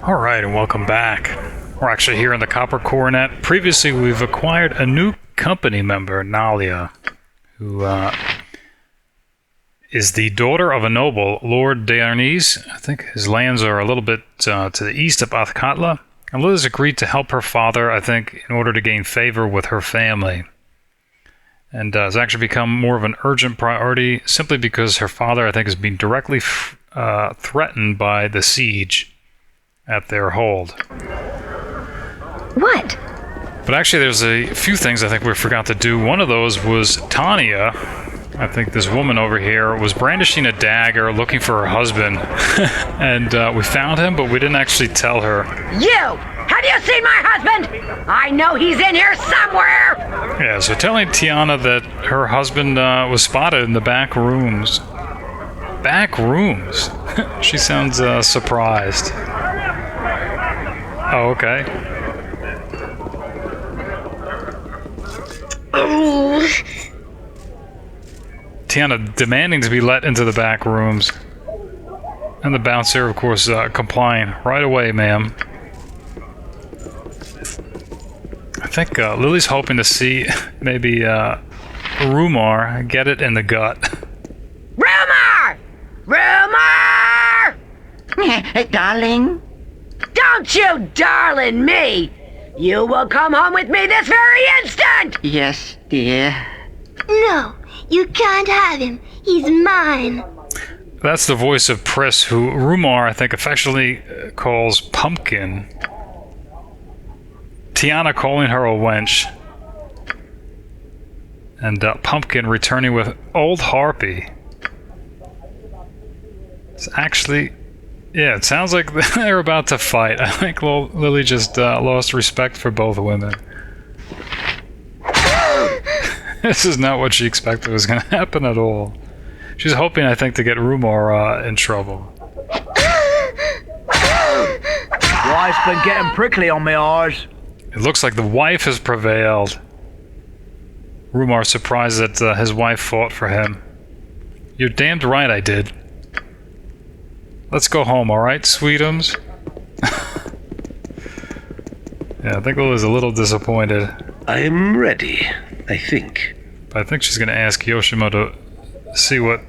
Alright, and welcome back. We're actually here in the Copper Coronet. Previously, we've acquired a new company member, Nalia, who is the daughter of a noble, Lord Rumar. I think his lands are a little bit to the east of Athkatla. And Liz agreed to help her father, I think, in order to gain favor with her family. And has actually become more of an urgent priority simply because her father, I think, is being directly threatened by the siege at their hold. What? But actually, there's a few things I think we forgot to do. One of those was Tiana. I think this woman over here was brandishing a dagger looking for her husband. And we found him, but we didn't actually tell her. You! Have you seen my husband? I know he's in here somewhere! Yeah, so telling Tiana that her husband was spotted in the back rooms. Back rooms? She sounds surprised. Oh, okay. Tiana demanding to be let into the back rooms. And the bouncer, of course, complying. Right away, ma'am. I think Lily's hoping to see maybe Rumar get it in the gut. Rumar! Rumar! Darling? Don't you darling me! You will come home with me this very instant! Yes, dear. No, you can't have him. He's mine. That's the voice of Priss, who Rumar, I think, affectionately calls Pumpkin. Tiana calling her a wench. And Pumpkin returning with Old Harpy. It's actually... Yeah, it sounds like they're about to fight. I think Lily just lost respect for both women. This is not what she expected was going to happen at all. She's hoping, I think, to get Rumar in trouble. Wife's been getting prickly on my eyes. It looks like the wife has prevailed. Rumar surprised that his wife fought for him. You're damned right I did. Let's go home, alright, sweetums? Yeah, I think Lily's a little disappointed. I'm ready, I think. But I think she's going to ask Yoshimo to see what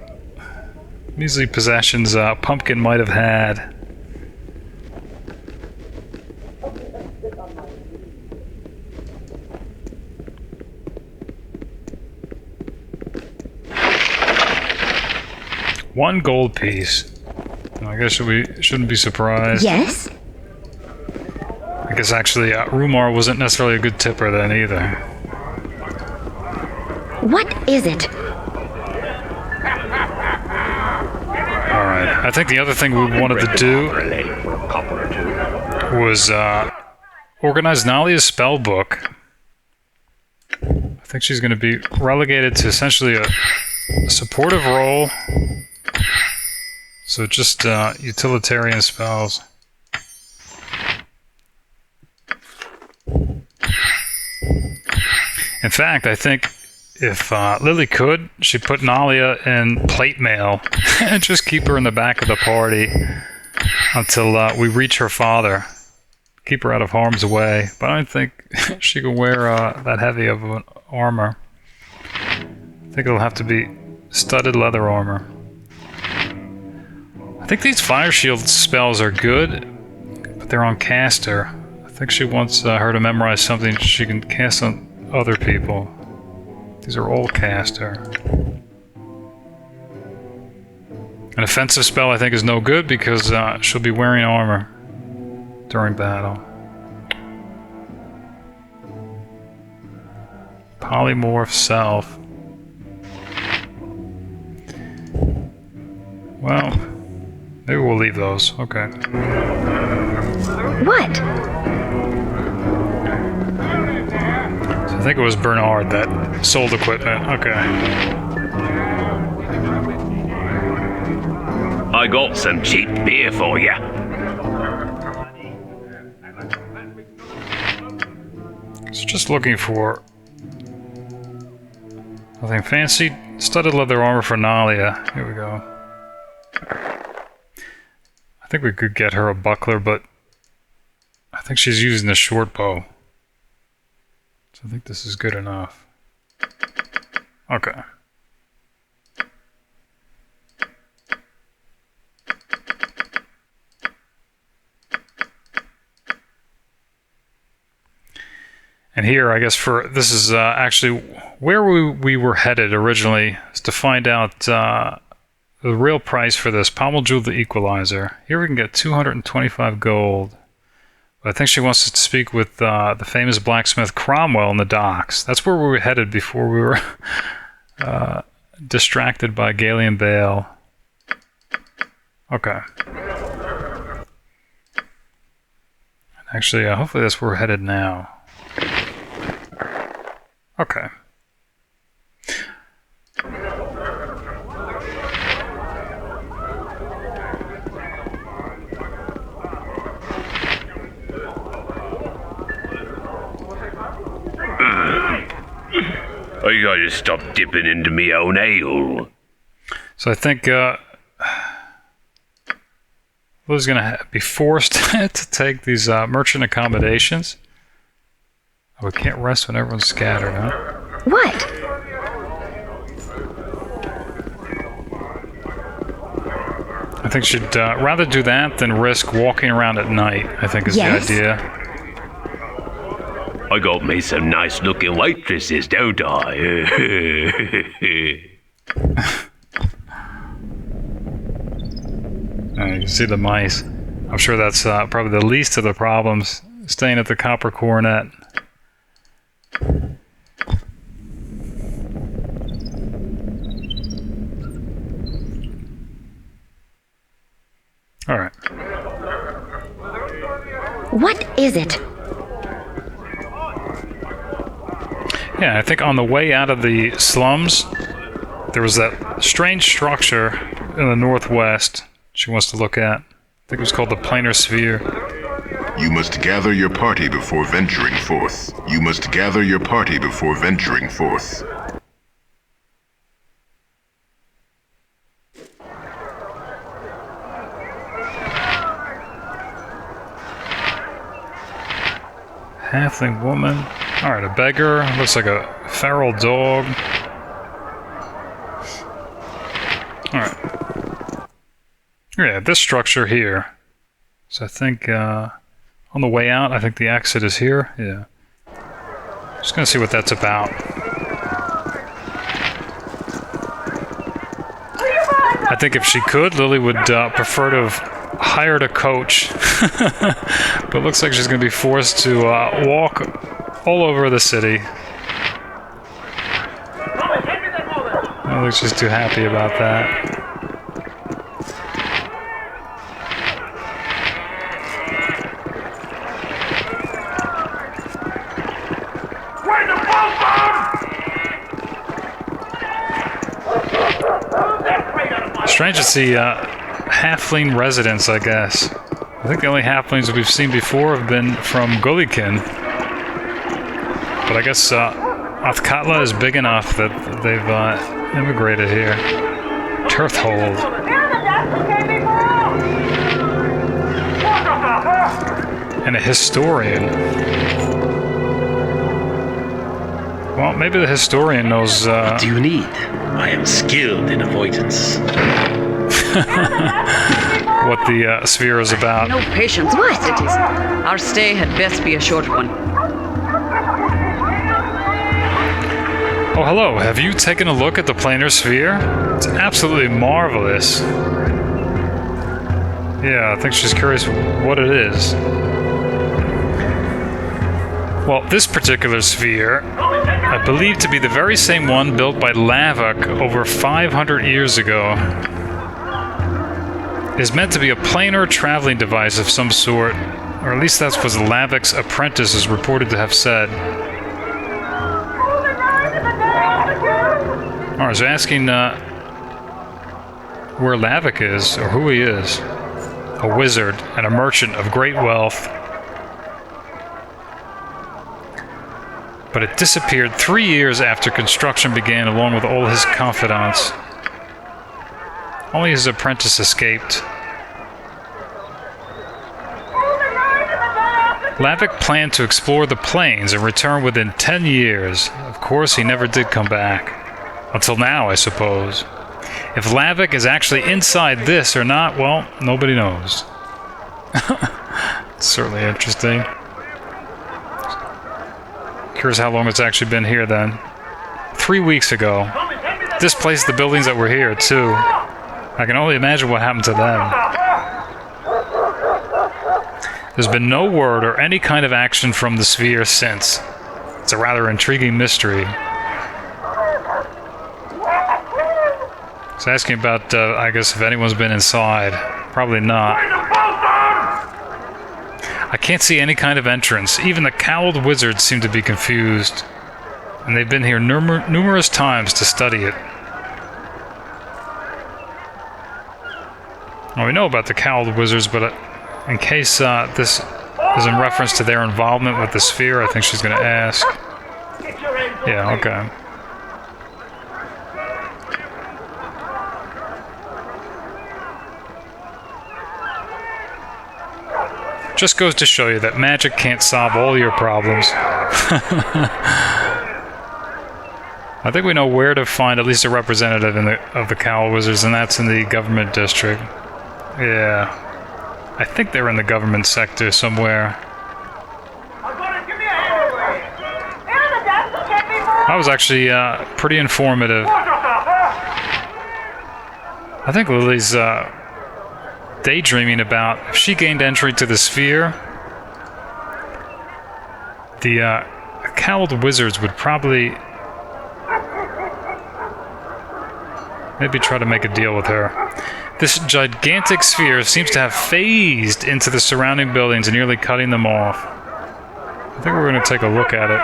measly possessions Pumpkin might have had. One gold piece. I guess we shouldn't be surprised. Yes? I guess actually Rumar wasn't necessarily a good tipper then either. What is it? Alright, I think the other thing we wanted to do was organize Nalia's spell book. I think she's going to be relegated to essentially a supportive role. So just utilitarian spells. In fact, I think if Lily could, she'd put Nalia in plate mail and just keep her in the back of the party until we reach her father. Keep her out of harm's way. But I don't think she can wear that heavy of an armor. I think it'll have to be studded leather armor. I think these fire shield spells are good, but they're on caster. I think she wants her to memorize something she can cast on other people. These are all caster. An offensive spell I think is no good because she'll be wearing armor during battle. Polymorph self. Well... maybe we'll leave those. Okay. What? So I think it was Bernard that sold equipment. Okay. I got some cheap beer for you. So just looking for nothing fancy. Studded leather armor for Nalia. Here we go. I think we could get her a buckler, but think she's using the short bow. So I think this is good enough. Okay. And here, I guess this is actually where we were headed originally, is to find out the real price for this Pommel Jewel the Equalizer. Here we can get 225 gold. But I think she wants us to speak with the famous blacksmith Cromwell in the docks. That's where we were headed before we were distracted by Galen Bale. Okay. Actually, hopefully that's where we're headed now. Okay. I gotta stop dipping into me own ale. So I think Lily's gonna be forced to take these merchant accommodations. Oh, we can't rest when everyone's scattered, huh? What? I think she'd rather do that than risk walking around at night, I think is Yes? the idea. I got me some nice looking waitresses, don't I? You can see the mice. I'm sure that's probably the least of the problems, staying at the Copper Coronet. All right. What is it? Yeah, I think on the way out of the slums, there was that strange structure in the northwest she wants to look at. I think it was called the Planar Sphere. You must gather your party before venturing forth. You must gather your party before venturing forth. Halfling woman. Alright, a beggar. Looks like a feral dog. Alright. Yeah, this structure here. So I think on the way out, I think the exit is here. Yeah. Just gonna see what that's about. I think if she could, Lily would prefer to have hired a coach. But it looks like she's going to be forced to walk all over the city. I don't think she's too happy about that. Strange to see halfling residents, I guess. I think the only halflings we've seen before have been from Gullikin. But I guess Athkatla is big enough that they've immigrated here. Tirthold. And a historian. Well, maybe the historian knows... What do you need? I am skilled in avoidance. What the sphere is about. No patience with the cities. Our stay had best be a short one. Oh, hello. Have you taken a look at the Planar Sphere? It's absolutely marvelous. Yeah, I think she's curious what it is. Well, this particular sphere, I believe to be the very same one built by Lavok over 500 years ago, is meant to be a planar traveling device of some sort, or at least that's what Lavok's apprentice is reported to have said. I was asking where Lavok is, or who he is. A wizard and a merchant of great wealth. But it disappeared 3 years after construction began, along with all his confidants. Only his apprentice escaped. Lavok planned to explore the plains and return within 10 years. Of course, he never did come back. Until now, I suppose. If Lavok is actually inside this or not, well, nobody knows. It's certainly interesting. Curious how long it's actually been here then. 3 weeks ago. Displaced the buildings that were here, too. I can only imagine what happened to them. There's been no word or any kind of action from the sphere since. It's a rather intriguing mystery. It's asking about, I guess, if anyone's been inside. Probably not. I can't see any kind of entrance. Even the cowled wizards seem to be confused. And they've been here numerous times to study it. Well, we know about the cowled wizards, but in case this is in reference to their involvement with the sphere, I think she's going to ask. Yeah, okay. Just goes to show you that magic can't solve all your problems. I think we know where to find at least a representative of the Cowl Wizards, and that's in the government district. Yeah. I think they're in the government sector somewhere. That was actually pretty informative. I think Lily's daydreaming about if she gained entry to the sphere, the cowled wizards would probably maybe try to make a deal with her. This gigantic sphere seems to have phased into the surrounding buildings, nearly cutting them off. I think we're going to take a look at it.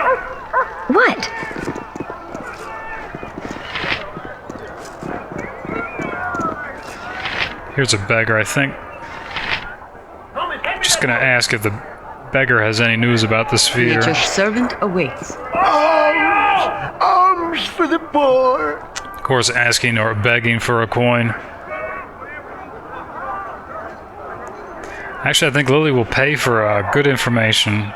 What? Here's a beggar, I think. Just gonna ask if the beggar has any news about the sphere. Nature's servant awaits. Arms for the poor. Of course, asking or begging for a coin. Actually, I think Lily will pay for good information.